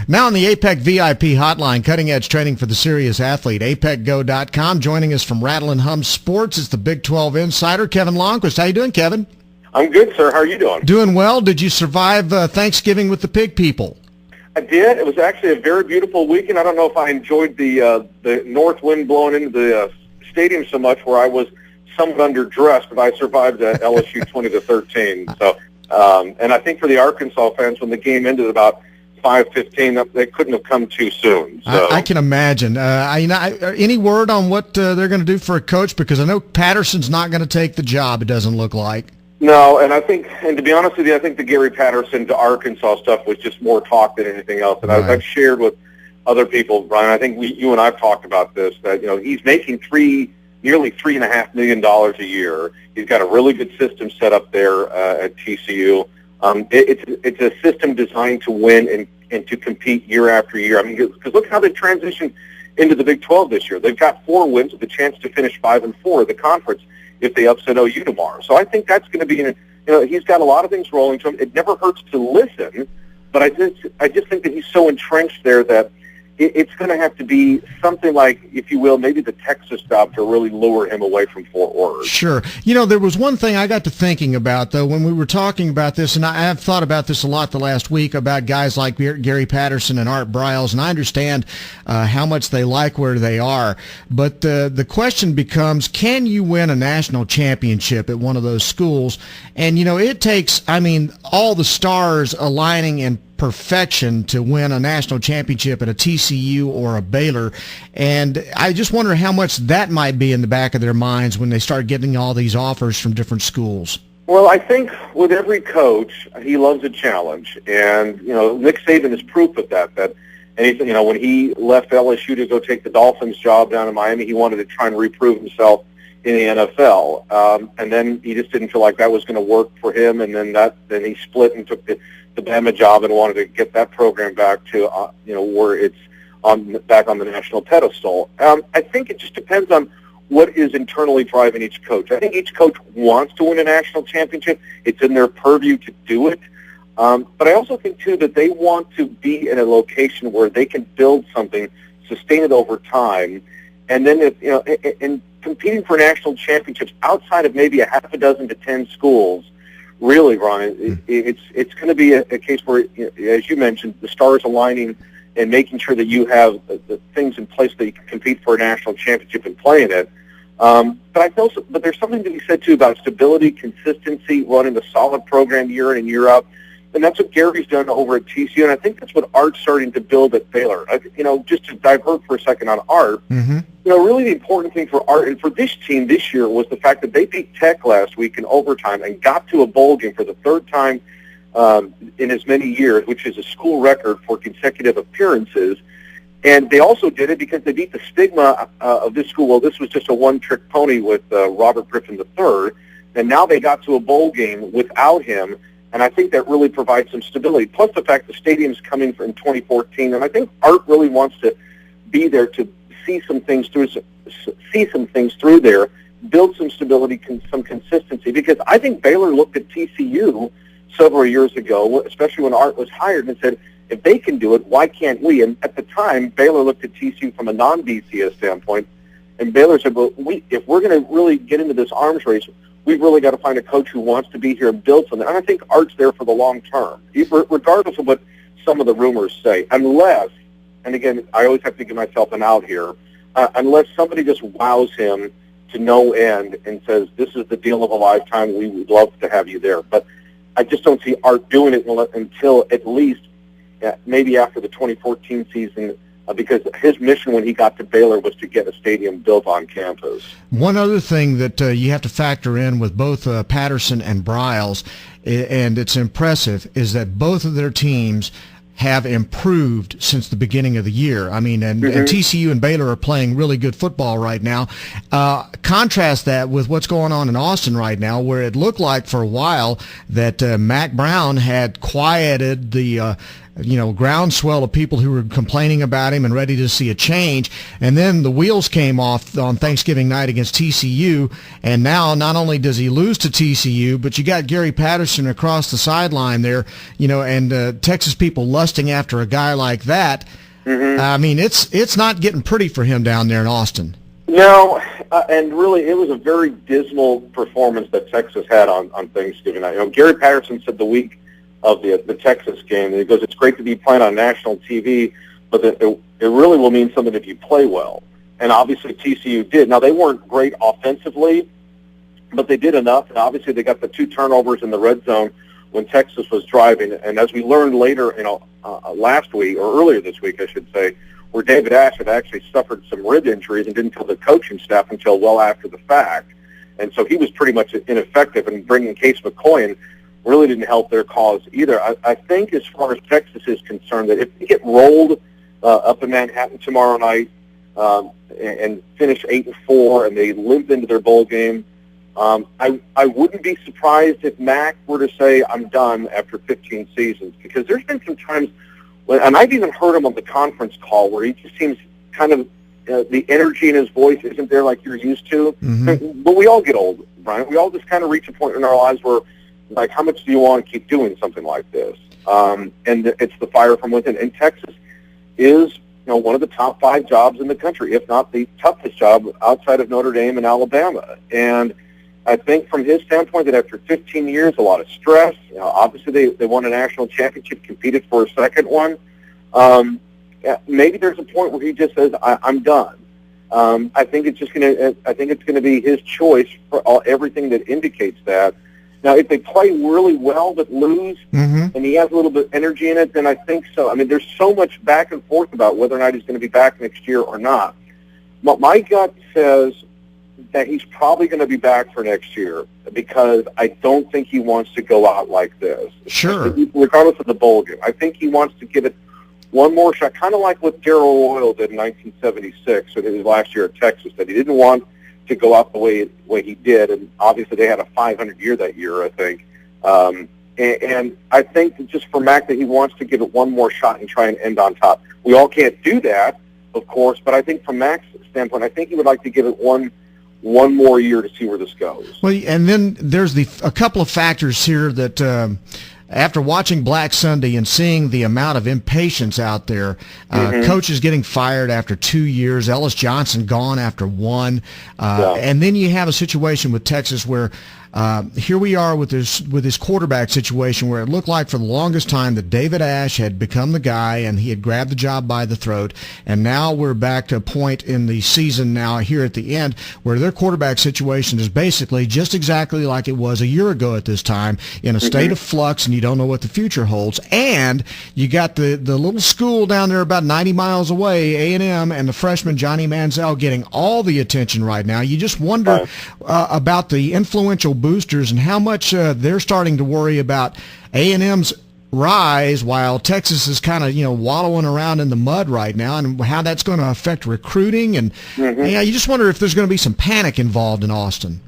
Now on the APEC VIP hotline, cutting-edge training for the serious athlete, apecgo.com. Joining us from Rattle and Hum Sports is the Big 12 insider, Kevin Lonnquist. How you doing, Kevin? I'm good, sir. How are you doing? Doing well. Did you survive Thanksgiving with the pig people? I did. It was actually a very beautiful weekend. I don't know if I enjoyed the north wind blowing into the stadium so much where I was somewhat underdressed, but I survived LSU 20-13. So, and I think for the Arkansas fans, when the game ended about 5:15, they couldn't have come too soon. So. I can imagine. Any word on what they're going to do for a coach? Because I know Patterson's not going to take the job, it doesn't look like. No, and to be honest with you, I think the Gary Patterson to Arkansas stuff was just more talk than anything else. And right. I've shared with other people, Bryan, I think you and I have talked about this, that he's making nearly $3.5 million a year. He's got a really good system set up there at TCU. It's a system designed to win and to compete year after year. I mean, because look how they transitioned into the Big 12 this year. They've got 4 wins with a chance to finish 5-4 in the conference if they upset OU tomorrow. So I think that's going to be, he's got a lot of things rolling to him. It never hurts to listen, but I just think that he's so entrenched there that it's going to have to be something like, if you will, maybe the Texas job to really lure him away from Fort Worth. Sure. There was one thing I got to thinking about, though, when we were talking about this, and I have thought about this a lot the last week, about guys like Gary Patterson and Art Briles, and I understand how much they like where they are. But the question becomes, can you win a national championship at one of those schools? And, it takes, all the stars aligning in perfection to win a national championship at a TCU or a Baylor, and I just wonder how much that might be in the back of their minds when they start getting all these offers from different schools. Well, I think with every coach, he loves a challenge, and Nick Saban is proof of that. And when he left LSU to go take the Dolphins job down in Miami, he wanted to try and reprove himself in the NFL, and then he just didn't feel like that was going to work for him, and then he split and took the Bama job and wanted to get that program back to where it's back on the national pedestal. I think it just depends on what is internally driving each coach. I think each coach wants to win a national championship. It's in their purview to do it. But I also think too that they want to be in a location where they can build something, sustain it over time, and then in competing for national championships outside of maybe a half a dozen to 10 schools. Really, Ron, it's going to be a case where, as you mentioned, the stars aligning and making sure that you have the things in place that you can compete for a national championship and play in it. But there's something to be said too about stability, consistency, running a solid program year in and year out, and that's what Gary's done over at TCU, and I think that's what Art's starting to build at Baylor. Just to divert for a second on Art. Mm-hmm. Really the important thing for Art and for this team this year was the fact that they beat Tech last week in overtime and got to a bowl game for the third time in as many years, which is a school record for consecutive appearances. And they also did it because they beat the stigma of this school. Well, this was just a one-trick pony with Robert Griffin III, and now they got to a bowl game without him, and I think that really provides some stability. Plus the fact the stadium's coming in 2014, and I think Art really wants to be there to see some things through there, build some stability, some consistency. Because I think Baylor looked at TCU several years ago, especially when Art was hired, and said, if they can do it, why can't we? And at the time, Baylor looked at TCU from a non-BCS standpoint, and Baylor said, well, if we're going to really get into this arms race, we've really got to find a coach who wants to be here and build something. And I think Art's there for the long term, regardless of what some of the rumors say, unless, and again, I always have to give myself an out here, unless somebody just wows him to no end and says, this is the deal of a lifetime, we would love to have you there. But I just don't see Art doing it until at least maybe after the 2014 season, because his mission when he got to Baylor was to get a stadium built on campus. One other thing that you have to factor in with both Patterson and Briles, and it's impressive, is that both of their teams have improved since the beginning of the year. And TCU and Baylor are playing really good football right now. Contrast that with what's going on in Austin right now, where it looked like for a while that Mac Brown had quieted the groundswell of people who were complaining about him and ready to see a change. And then the wheels came off on Thanksgiving night against TCU, and now not only does he lose to TCU, but you got Gary Patterson across the sideline there, and Texas people lusting after a guy like that. Mm-hmm. I mean, it's not getting pretty for him down there in Austin. No, and really, it was a very dismal performance that Texas had on Thanksgiving night. Gary Patterson said the week of the Texas game, he goes, "It's great to be playing on national TV, but it really will mean something if you play well." And obviously, TCU did. Now, they weren't great offensively, but they did enough. And obviously, they got the 2 turnovers in the red zone when Texas was driving. And as we learned later, last week, or earlier this week, I should say, where David Ash had actually suffered some rib injuries and didn't tell the coaching staff until well after the fact. And so he was pretty much ineffective, and bringing Case McCoy in really didn't help their cause either. I think as far as Texas is concerned, that if they get rolled up in Manhattan tomorrow night and finish 8-4 and they limp into their bowl game, I wouldn't be surprised if Mac were to say, "I'm done" after 15 seasons, because there's been some times, and I've even heard him on the conference call where he just seems kind of, the energy in his voice isn't there like you're used to. Mm-hmm. But we all get old, Brian. We all just kind of reach a point in our lives where, like, how much do you want to keep doing something like this? And it's the fire from within. And Texas is, one of the top 5 jobs in the country, if not the toughest job outside of Notre Dame and Alabama. And I think from his standpoint that after 15 years, a lot of stress, obviously they won a national championship, competed for a second one. Maybe there's a point where he just says, "I'm done." I think it's going to be his choice for everything that indicates that. Now, if they play really well but lose, mm-hmm. and he has a little bit of energy in it, then I think so. I mean, there's so much back and forth about whether or not he's going to be back next year or not. My gut says that he's probably going to be back for next year, because I don't think he wants to go out like this. Sure. Regardless of the bowl game. I think he wants to give it one more shot, kind of like what Darrell Royal did in 1976, or his last year at Texas, that he didn't want to go out the way he did, and obviously they had a 500 year that year, I think. And I think that just for Mac, that he wants to give it one more shot and try and end on top. We all can't do that, of course, but I think from Mac's standpoint, I think he would like to give it one more year to see where this goes. Well, and then there's a couple of factors here that after watching Black Sunday and seeing the amount of impatience out there, mm-hmm. coaches getting fired after 2 years, Ellis Johnson gone after 1, and then you have a situation with Texas where here we are with this quarterback situation where it looked like for the longest time that David Ash had become the guy and he had grabbed the job by the throat, and now we're back to a point in the season now here at the end where their quarterback situation is basically just exactly like it was a year ago at this time, in a state mm-hmm. of flux, and you don't know what the future holds. And you got the little school down there about 90 miles away, A&M, and the freshman Johnny Manziel getting all the attention right now. You just wonder about the influential boosters and how much they're starting to worry about A&M's rise while Texas is kind of wallowing around in the mud right now, and how that's going to affect recruiting. And mm-hmm. You just wonder if there's going to be some panic involved in Austin.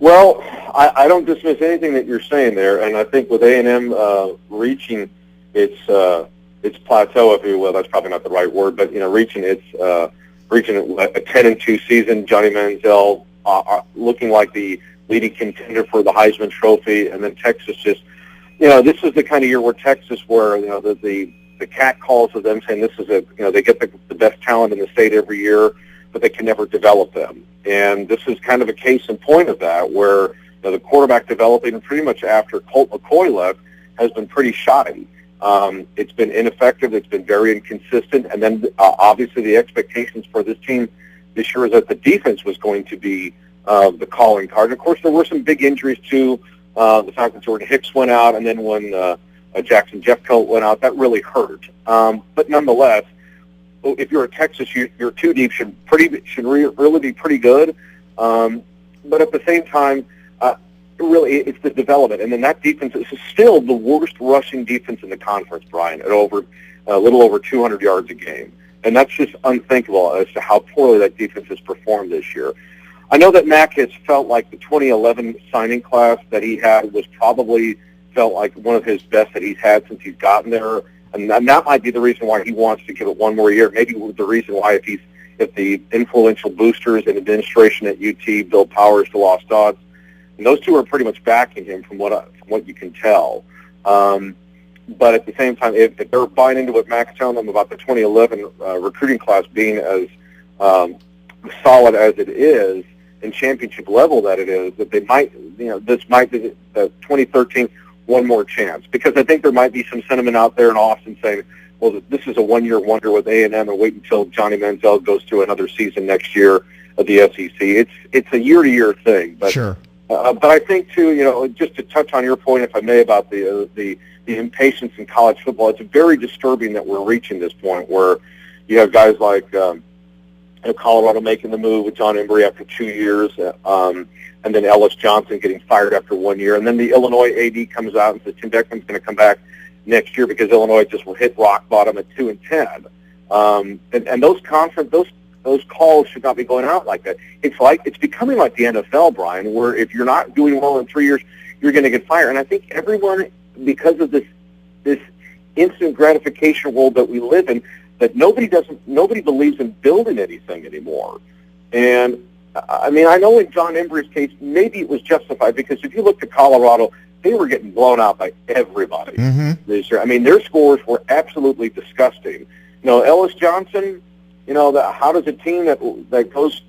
Well, I don't dismiss anything that you're saying there, and I think with A&M reaching its plateau, if you will, that's probably not the right word, but reaching a 10-2 season, Johnny Manziel looking like the leading contender for the Heisman Trophy, and then Texas just, this is the kind of year where Texas, where the cat calls of them saying this is they get the best talent in the state every year, but they can never develop them. And this is kind of a case in point of that, where the quarterback developing pretty much after Colt McCoy left has been pretty shoddy. It's been ineffective. It's been very inconsistent. And then obviously the expectations for this team this year is that the defense was going to be the calling card. And of course, there were some big injuries too. The fact that Jordan Hicks went out, and then when Jackson Jeffcoat went out, that really hurt. But nonetheless, if you're a Texas, your 2 deep should really be pretty good. But at the same time, really, it's the development, and then that defense is still the worst rushing defense in the conference, Brian, at a little over 200 yards a game, and that's just unthinkable as to how poorly that defense has performed this year. I know that Mac has felt like the 2011 signing class that he had was probably felt like one of his best that he's had since he's gotten there. And that might be the reason why he wants to give it one more year. Maybe the reason why if the influential boosters and administration at UT, Bill Powers to Lost Odds, and those two are pretty much backing him from what you can tell. But at the same time, if they're buying into what Mac's telling them about the 2011 recruiting class being as solid as it is and championship level that it is, that they might, this might be the 2013 one more chance. Because I think there might be some sentiment out there in Austin saying, well, this is a one-year wonder with A&M, and wait until Johnny Manziel goes through another season next year of the SEC. It's a year-to-year thing. But, sure. But I think, too, just to touch on your point, if I may, about the impatience in college football, it's very disturbing that we're reaching this point where you have guys like Colorado making the move with John Embry after 2 years, and then Ellis Johnson getting fired after 1 year, and then the Illinois AD comes out and says Tim Beckman's going to come back next year because Illinois just will hit rock bottom at 2-10. And those calls should not be going out like that. It's becoming like the NFL, Brian, where if you're not doing well in 3 years, you're going to get fired. And I think everyone, because of this instant gratification world that we live in, that nobody believes in building anything anymore. And I mean, I know in John Embry's case, maybe it was justified because if you look at Colorado, they were getting blown out by everybody this year. I mean, their scores were absolutely disgusting. Ellis Johnson, how does a team that goes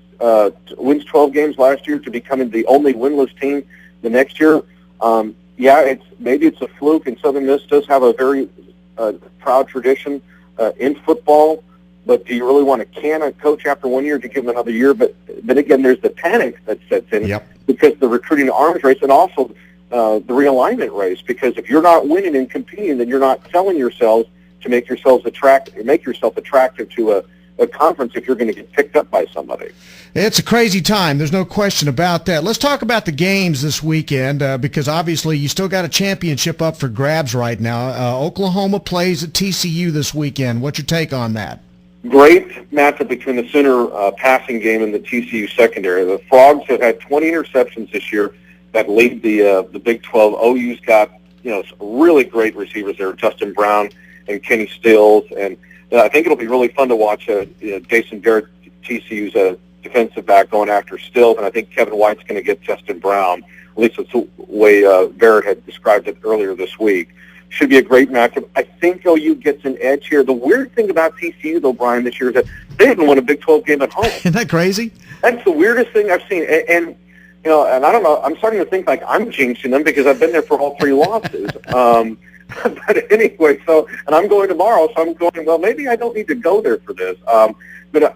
wins 12 games last year to becoming the only winless team the next year? Maybe it's a fluke, and Southern Miss does have a very proud tradition in football. But do you really want to can a coach after 1 year to give him another year? But again, there's the panic that sets in because the recruiting arms race and also the realignment race. Because if you're not winning and competing, then you're not selling yourselves to make yourself attractive to a conference if you're going to get picked up by somebody. It's a crazy time. There's no question about that. Let's talk about the games this weekend because obviously you still got a championship up for grabs right now. Oklahoma plays at TCU this weekend. What's your take on that? Great matchup between the Sooner passing game and the TCU secondary. The Frogs have had 20 interceptions this year that lead the Big 12. OU's got really great receivers there, Justin Brown and Kenny Stills, and I think it'll be really fun to watch Jason Garrett, TCU's defensive back, going after Stills, and I think Kevin White's going to get Justin Brown. At least that's the way Barrett had described it earlier this week. Should be a great matchup. I think OU gets an edge here. The weird thing about TCU, though, Brian, this year is that they haven't won a Big 12 game at home. Isn't that crazy? That's the weirdest thing I've seen. And and I don't know, I'm starting to think like I'm jinxing them because I've been there for all 3 losses. But anyway, and I'm going tomorrow, so I'm going, well, maybe I don't need to go there for this. But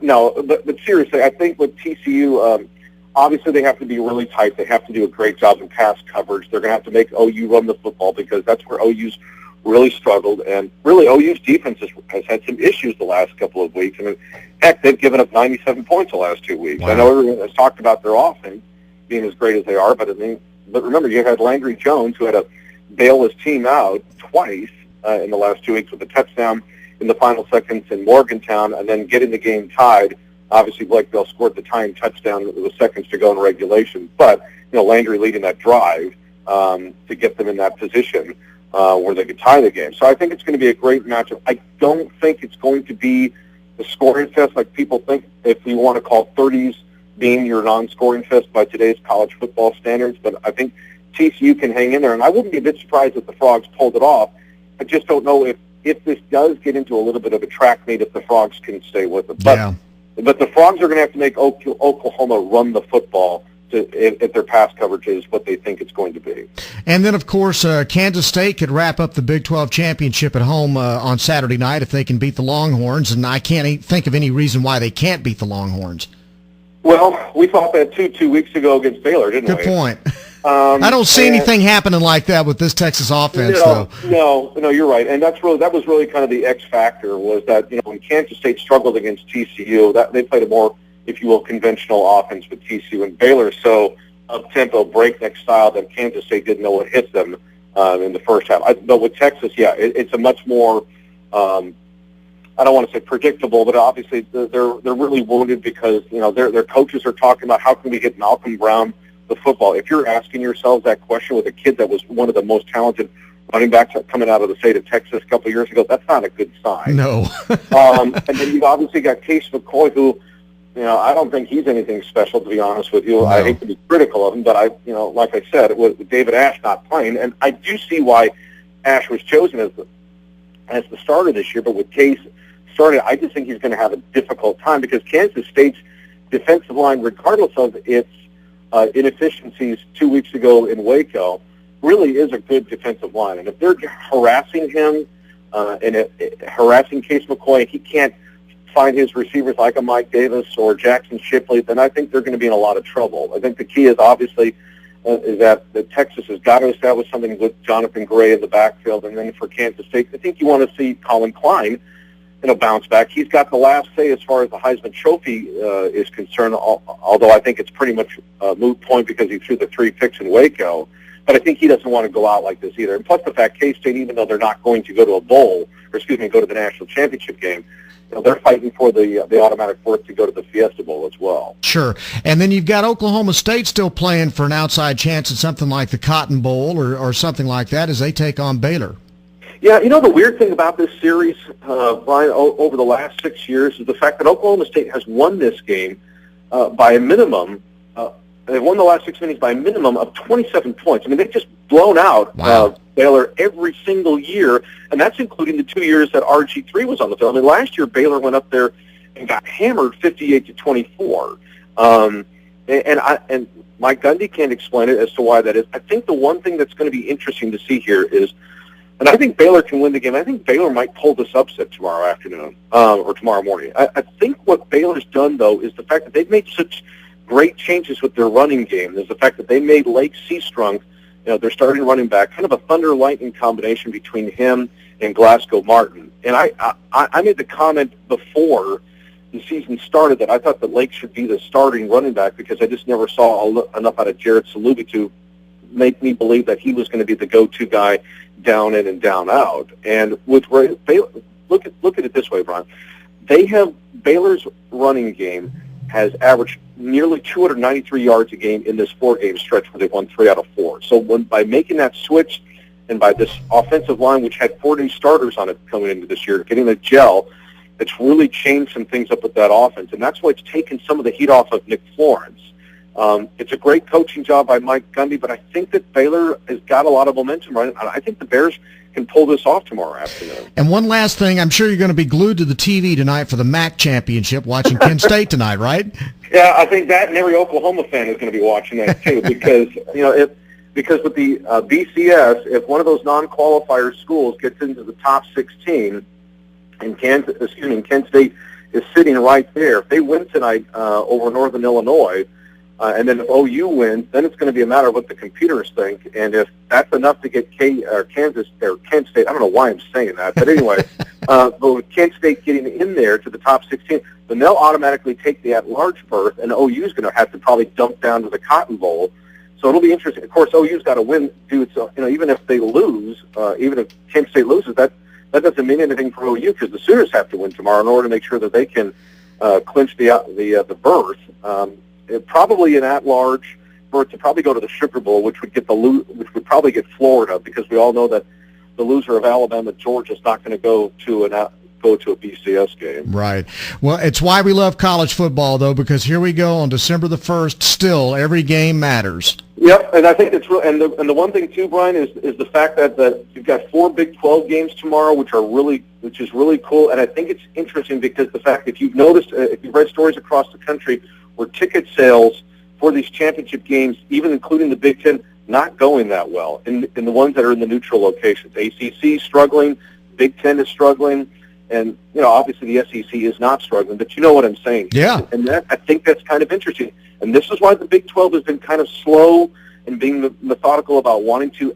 seriously, I think with TCU, obviously they have to be really tight. They have to do a great job in pass coverage. They're going to have to make OU run the football because that's where OU's really struggled. And really, OU's defense has had some issues the last couple of weeks. I mean, heck, they've given up 97 points the last 2 weeks. Wow. I know everyone has talked about their offense being as great as they are, but remember, you had Landry Jones, who had to bail his team out twice in the last 2 weeks with a touchdown in the final seconds in Morgantown, and then getting the game tied. Obviously, Blake Bell scored the tying touchdown with seconds to go in regulation, but Landry leading that drive to get them in that position where they could tie the game. So I think it's going to be a great matchup. I don't think it's going to be the scoring fest like people think, if you want to call 30s being your non-scoring fest by today's college football standards, but I think TCU can hang in there, and I wouldn't be a bit surprised if the Frogs pulled it off. I just don't know if this does get into a little bit of a track meet if the Frogs can stay with it. But the Frogs are going to have to make Oklahoma run the football if their pass coverage is what they think it's going to be. And then, of course, Kansas State could wrap up the Big 12 championship at home on Saturday night if they can beat the Longhorns, and I can't think of any reason why they can't beat the Longhorns. Well, we thought that 2 weeks ago against Baylor, didn't we? Good point. I don't see anything happening like that with this Texas offense, though. No, you're right, and that was really kind of the X factor, was that when Kansas State struggled against TCU, that they played a more, if you will, conventional offense with TCU, and Baylor so up-tempo, breakneck style that Kansas State didn't know what hit them in the first half. But with Texas, it's a much more I don't want to say predictable, but obviously they're really wounded because their coaches are talking about how can we get Malcolm Brown the football. If you're asking yourselves that question with a kid that was one of the most talented running backs coming out of the state of Texas a couple of years ago. That's not a good sign. No. And then you've obviously got Case McCoy, who, I don't think he's anything special, to be honest with you. No. I hate to be critical of him, but like I said, with David Ash not playing, and I do see why Ash was chosen as the starter this year, but with Case starting, I just think he's going to have a difficult time because Kansas State's defensive line, regardless of its inefficiencies 2 weeks ago in Waco, really is a good defensive line. And if they're harassing him harassing Case McCoy, and he can't find his receivers like a Mike Davis or Jackson Shipley, then I think they're going to be in a lot of trouble. I think the key is obviously is that Texas has got to establish something with Jonathan Gray in the backfield, and then for Kansas State, I think you want to see Colin Klein bounce back. He's got the last say as far as the Heisman Trophy is concerned, although I think it's pretty much a moot point because he threw the 3 picks in Waco. But I think he doesn't want to go out like this either. And plus the fact K-State, even though they're not going to go to go to the national championship game, they're fighting for the automatic berth to go to the Fiesta Bowl as well. Sure. And then you've got Oklahoma State still playing for an outside chance at something like the Cotton Bowl or something like that as they take on Baylor. Yeah, the weird thing about this series, Bryan, over the last 6 years is the fact that Oklahoma State has won this game by a minimum. They've won the last 6 innings by a minimum of 27 points. I mean, they've just blown out Baylor every single year, and that's including the 2 years that RG3 was on the field. I mean, last year Baylor went up there and got hammered 58-24. And Mike Gundy can't explain it as to why that is. I think the one thing that's going to be interesting to see here is, and I think Baylor can win the game. I think Baylor might pull this upset tomorrow afternoon or tomorrow morning. I think what Baylor's done, though, is the fact that they've made such great changes with their running game. There's the fact that they made Lake Seastrunk, their starting running back, kind of a thunder-lightning combination between him and Glasgow Martin. And I made the comment before the season started that I thought that Lake should be the starting running back because I just never saw enough out of Jared Salubi to make me believe that he was going to be the go-to guy down in and down out. And with Baylor, look at it this way, Brian. Baylor's running game has averaged nearly 293 yards a game in this 4-game stretch where they've won 3 out of 4. So by making that switch and by this offensive line, which had 4 new starters on it coming into this year, getting a gel, it's really changed some things up with that offense. And that's why it's taken some of the heat off of Nick Florence. It's a great coaching job by Mike Gundy, but I think that Baylor has got a lot of momentum, right? I think the Bears can pull this off tomorrow afternoon. And one last thing, I'm sure you're going to be glued to the TV tonight for the MAC championship, watching Kent State tonight, right? Yeah, I think that, and every Oklahoma fan is going to be watching that too, because because with the BCS, if one of those non-qualifier schools gets into the top 16, and Kent State is sitting right there, if they win tonight over Northern Illinois. And then if OU wins, then it's going to be a matter of what the computers think. And if that's enough to get Kent State, I don't know why I'm saying that, but anyway, but with Kent State getting in there to the top 16, then they'll automatically take the at-large berth, and OU is going to have to probably dump down to the Cotton Bowl. So it'll be interesting. Of course, OU's got to win. Even if they lose, even if Kent State loses, that doesn't mean anything for OU because the Sooners have to win tomorrow in order to make sure that they can clinch the berth. Probably an at-large berth to probably go to the Sugar Bowl, which would probably get Florida, because we all know that the loser of Alabama Georgia is not going to go to a BCS game. Right. Well, it's why we love college football, though, because here we go on December the 1st. Still, every game matters. Yep, and I think it's real. And the one thing too, Brian, is the fact that you've got 4 Big 12 games tomorrow, which is really cool. And I think it's interesting because the fact, if you've noticed, if you've read stories across the country, where ticket sales for these championship games, even including the Big Ten, not going that well in the ones that are in the neutral locations. ACC struggling, Big Ten is struggling, and obviously the SEC is not struggling. But you know what I'm saying? Yeah. And I think that's kind of interesting. And this is why the Big 12 has been kind of slow in being methodical about wanting to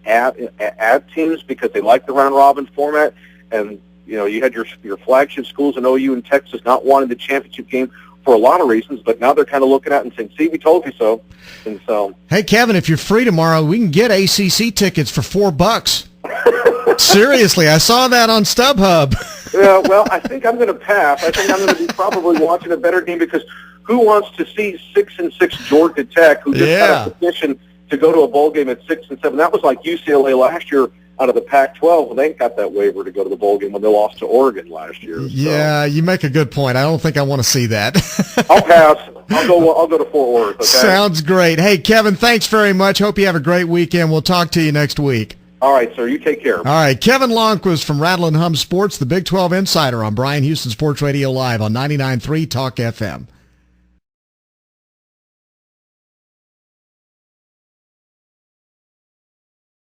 add teams because they like the round robin format. And you had your flagship schools in OU and Texas not wanting the championship game for a lot of reasons, but now they're kind of looking at it and saying, see, we told you so. And so, hey, Kevin, if you're free tomorrow, we can get ACC tickets for $4. Seriously, I saw that on StubHub. Yeah, well, I think I'm going to pass. I think I'm going to be probably watching a better game because who wants to see 6-6 Georgia Tech, who just had a petition to go to a bowl game at 6-7? That was like UCLA last year out of the Pac-12 when they got that waiver to go to the bowl game when they lost to Oregon last year. Yeah, you make a good point. I don't think I want to see that. I'll pass. I'll go to Fort Worth. Okay? Sounds great. Hey, Kevin, thanks very much. Hope you have a great weekend. We'll talk to you next week. All right, sir. You take care. All right, Kevin Lonnquist from Rattle and Hum Sports, the Big 12 Insider on Bryan Houston Sports Radio Live on 99.3 Talk FM.